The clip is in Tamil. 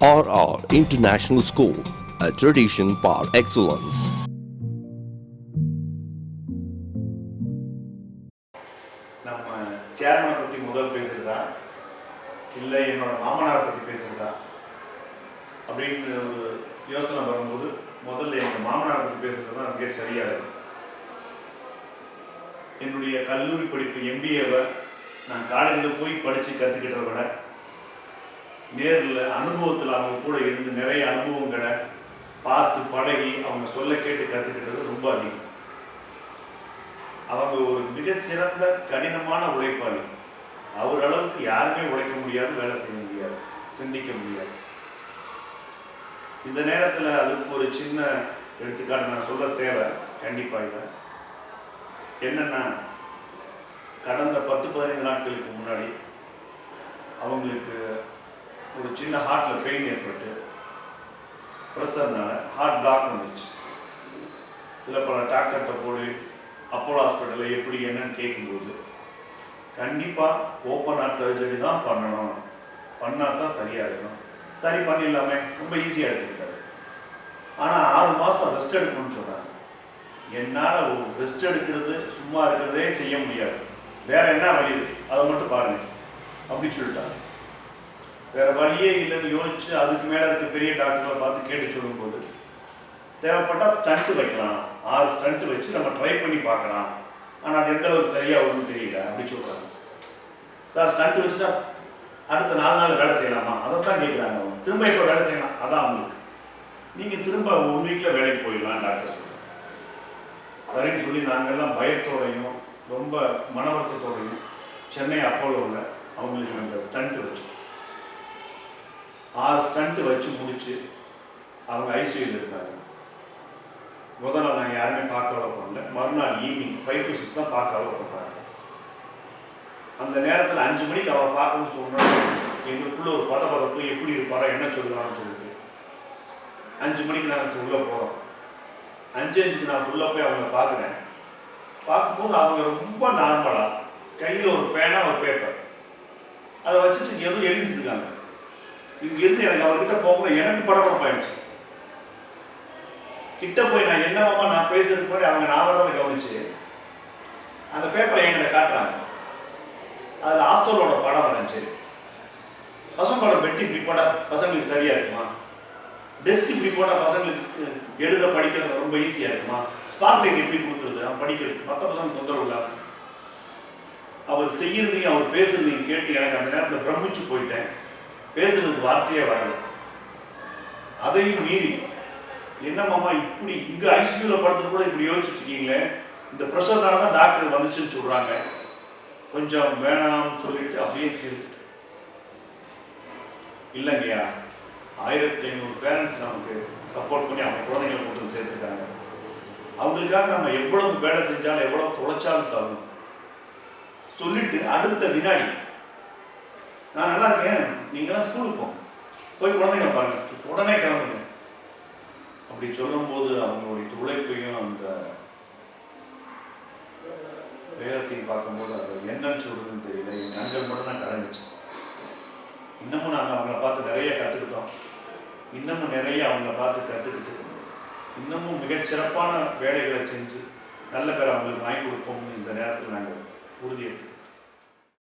RR International School, a tradition par excellence. நம்ம சேர்மனை பற்றி முதல் பேசுகிறதா இல்லை என்னோட மாமனாரை பற்றி பேசுகிறதா அப்படின்னு ஒரு யோசனை வரும்போது முதல்ல எங்கள் மாமனாரை பற்றி பேசுகிறது தான் மிக சரியாக இருக்கும். என்னுடைய கல்லூரி படிப்பு MBAவை நான் காலேஜில் போய் படித்து கற்றுக்கிட்டதை விட நேரில் அனுபவத்தில் அவங்க கூட இருந்து நிறைய அனுபவங்களை பார்த்து பழகி அவங்க சொல்ல கேட்டு கற்றுக்கிட்டது ரொம்ப அதிகம். அவங்க ஒரு மிகச்சிறந்த கடினமான உழைப்பாளி. அவர் அளவுக்கு யாருமே உழைக்க முடியாது, வேலை செய்ய முடியாது, சிந்திக்க முடியாது. இந்த நேரத்தில் அதுக்கு ஒரு சின்ன எடுத்துக்காட்டு நான் சொல்ல தேவை கண்டிப்பாக. இல்லை என்னென்னா, கடந்த 10-15 நாட்களுக்கு முன்னாடி அவங்களுக்கு ஒரு சின்ன ஹார்ட்டில் பெயின் ஏற்பட்டு ப்ரெஷர்னால ஹார்ட் பிளாக் வந்துச்சு. சில பல டாக்டர்கிட்ட போய் அப்போலோ ஹாஸ்பிட்டலில் எப்படி என்னன்னு கேட்கும்போது கண்டிப்பாக ஓப்பன் ஹார்ட் சர்ஜரி தான் பண்ணணும், பண்ணால் தான் சரியாக இருக்கும். சரி பண்ணிடலாமே, ரொம்ப ஈஸியாக எடுத்துக்கிட்டாரு. ஆனால் 6 மாதம் ரெஸ்ட் எடுக்கணும்னு சொன்னாங்க. என்னால் ரெஸ்ட் எடுக்கிறது சும்மா இருக்கிறதே செய்ய முடியாது, வேற என்ன வழி இருக்கு அதை மட்டும் பாருங்க அப்படி சொல்லிட்டாங்க. வேற வழியே இல்லைன்னு யோசிச்சு அதுக்கு மேலே இருக்க பெரிய டாக்டர்களை பார்த்து கேட்டு சொல்லும்போது தேவைப்பட்டால் ஸ்டண்ட்டு வைக்கலாம், 6 ஸ்டண்ட்டு வச்சு நம்ம ட்ரை பண்ணி பார்க்கலாம், ஆனால் அது எந்த அளவுக்கு சரியாக வரும்னு தெரியல அப்படி சொல்கிறாங்க. சார் ஸ்டண்ட்டு வச்சுட்டா அடுத்த 4 நாள் வேலை செய்யலாமா, அதை தான் கேட்குறாங்க. அவங்க திரும்ப இப்போ வேலை செய்யலாம், அதான் அவங்களுக்கு. நீங்கள் திரும்ப 1 வீக்கில் வேலைக்கு போயிடலாம் டாக்டர் சொல்லுவாங்க. சரின்னு சொல்லி நாங்கள்லாம் பயத்தோடையும் ரொம்ப மன வருத்தத்தோடையும் சென்னை அப்போலோவில் அவங்களுக்கு நாங்கள் ஸ்டண்ட்டு வச்சோம். 6 ஸ்டண்ட்டு வச்சு முடிச்சு அவங்க ஐசியூவில் இருக்காங்க. முதல் நாள் நாங்கள் யாருமே பார்க்க அலோ பண்ணல. மறுநாள் ஈவினிங் 5 to 6 தான் பார்க்க அலோ பண்ணுறாங்க. அந்த நேரத்தில் 5 மணிக்கு அவரை பார்க்கணும்னு சொன்னோம். எங்களுக்குள்ள ஒரு பதப்பதப்பு, எப்படி இருப்பாரோ என்ன சொல்லுவான்னு சொல்லிட்டு 5 மணிக்கு நாங்கள் உள்ளே போகிறோம். 5:05க்கு நான் உள்ளே போய் அவங்கள பார்க்குறேன். பார்க்கும்போது அவங்க ரொம்ப நார்மலாக கையில் ஒரு பேனா ஒரு பேப்பர் அதை வச்சுட்டு எதுவும் எழுதிட்டு இருக்காங்க. இங்கேருந்து எனக்கு அவர்கிட்ட போகும்போது எனக்கு படப்படப்பாயிடுச்சு. கிட்ட போய் நான் என்னவாமா நான் பேசுறதுக்கு முன்னாடி அவங்க நான் வரதை கவனிச்சு அந்த பேப்பரை என்கிட்ட காட்டுறாங்க. அதில் ஹாஸ்டலோட படம் வந்துச்சு. பசங்களோட பெட் இப்படி போட்டால் பசங்களுக்கு சரியாக இருக்குமா, டெஸ்க் இப்படி போட்டால் பசங்களுக்கு எழுத படிக்கிறது ரொம்ப ஈஸியாக இருக்குமா, ஸ்பாட்லைட் எப்படி கொடுக்குறது அவன் படிக்கிறது மற்ற பசங்க தொந்தரவு இல்லாம அவர் செய்யறதையும் அவர் பேசுறதையும் கேட்டு எனக்கு அந்த நேரத்தில் பிரமிச்சு போயிட்டேன். பேசுறதுக்கு வார்த்தையே வரல. அதையும் மீறி என்னமாமா இப்படி இங்கே ஐசியூவில் படுத்து கூட இப்படி யோசிச்சுட்டு இருக்கீங்களே, இந்த ப்ரெஷர்னால தான் டாக்டர் வந்துச்சுன்னு சொல்கிறாங்க, கொஞ்சம் வேணாம்னு சொல்லிட்டு அப்படியே சிரிச்சுட்டு இல்லைங்கய்யா 1500 பேரண்ட்ஸ் நமக்கு சப்போர்ட் பண்ணி அவங்க குழந்தைங்களை கொண்டு சேர்த்துருக்காங்க. அவங்களுக்காக நம்ம எவ்வளவு வேலை செஞ்சாலும் எவ்வளவு தொலைச்சாலும் தரணும் சொல்லிட்டு அடுத்த வினாடி நான் நல்லா இருக்கேன், நீங்களாம் ஸ்கூலுக்கு போய் குழந்தைங்க பாருங்க, உடனே கிளம்புங்க அப்படி சொல்லும்போது அவங்களுடைய உழைப்பையும் அந்த வேகத்தையும் பார்க்கும்போது அது என்னன்னு சொல்றதுன்னு தெரியல. என் கண்கள் மட்டும் தான் கலந்துச்சு. இன்னமும் நாங்கள் அவங்கள பார்த்து நிறைய கற்றுக்கிட்டோம். இன்னமும் நிறைய அவங்கள பார்த்து கற்றுக்கிட்டு இன்னமும் மிகச்சிறப்பான வேலைகளை செஞ்சு நல்ல பேர் அவங்களுக்கு வாங்கி கொடுப்போம்னு இந்த நேரத்தில் நாங்கள் உறுதியெடுத்து